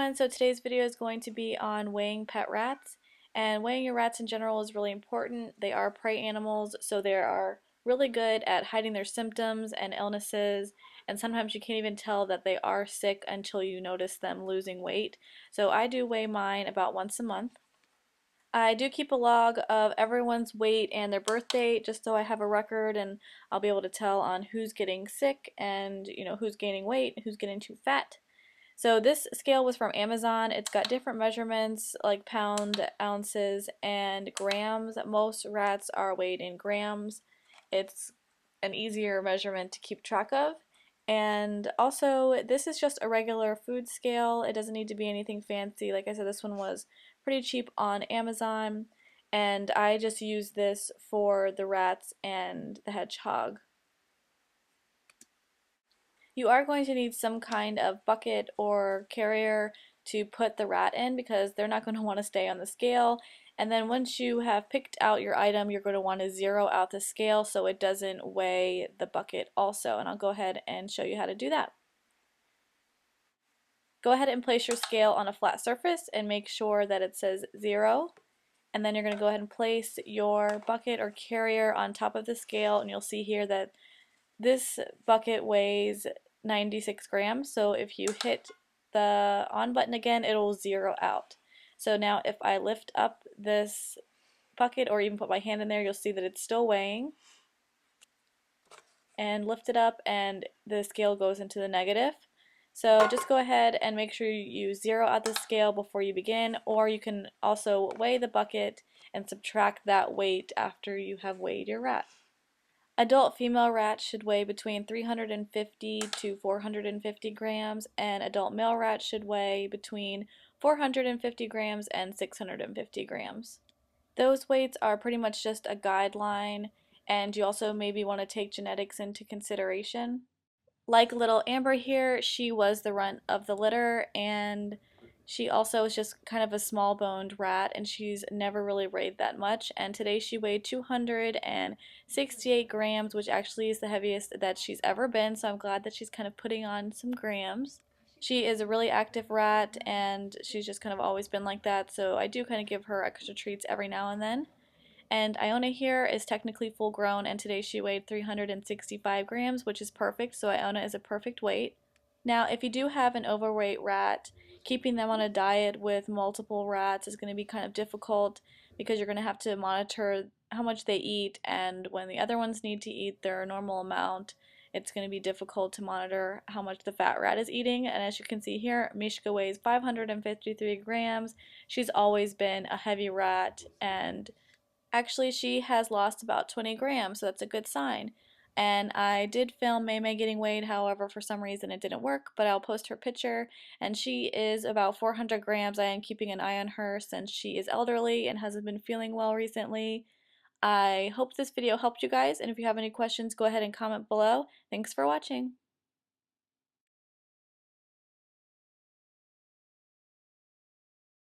everyone, so today's video is going to be on weighing pet rats, and weighing your rats in general is really important. They are prey animals, so they are really good at hiding their symptoms and illnesses, and sometimes you can't even tell that they are sick until you notice them losing weight. So I do weigh mine about once a month. I do keep a log of everyone's weight and their birth date just so I have a record and I'll be able to tell on who's getting sick and who's gaining weight, who's getting too fat. So this scale was from Amazon. It's got different measurements like pound, ounces, and grams. Most rats are weighed in grams. It's an easier measurement to keep track of. And also, this is just a regular food scale. It doesn't need to be anything fancy. Like I said, this one was pretty cheap on Amazon. And I just use this for the rats and the hedgehog. You are going to need some kind of bucket or carrier to put the rat in because they're not going to want to stay on the scale. And then once you have picked out your item, you're going to want to zero out the scale so it doesn't weigh the bucket also. And I'll go ahead and show you how to do that. Go ahead and place your scale on a flat surface and make sure that it says 0. And then you're going to go ahead and place your bucket or carrier on top of the scale, and you'll see here that this bucket weighs 96 grams, so if you hit the on button again, it'll zero out. So now if I lift up this bucket or even put my hand in there, you'll see that it's still weighing. And lift it up and the scale goes into the negative. So just go ahead and make sure you zero out the scale before you begin, or you can also weigh the bucket and subtract that weight after you have weighed your rat. Adult female rats should weigh between 350 to 450 grams, and adult male rats should weigh between 450 grams and 650 grams. Those weights are pretty much just a guideline, and you also maybe want to take genetics into consideration. Like little Amber here, she was the runt of the litter, and she also is just kind of a small boned rat, and she's never really weighed that much. And today she weighed 268 grams, which actually is the heaviest that she's ever been, so I'm glad that she's kind of putting on some grams. She is a really active rat, and she's just kind of always been like that, so I do kind of give her extra treats every now and then. And Iona here is technically full grown, and today she weighed 365 grams, which is perfect, so Iona is a perfect weight. Now, if you do have an overweight rat, keeping them on a diet with multiple rats is going to be kind of difficult because you're going to have to monitor how much they eat, and when the other ones need to eat their normal amount, it's going to be difficult to monitor how much the fat rat is eating. And as you can see here, Mishka weighs 553 grams. She's always been a heavy rat, and actually, she has lost about 20 grams, so that's a good sign. And I did film May May getting weighed, however, for some reason it didn't work, but I'll post her picture. And she is about 400 grams. I am keeping an eye on her since she is elderly and hasn't been feeling well recently. I hope this video helped you guys, and if you have any questions, go ahead and comment below. Thanks for watching.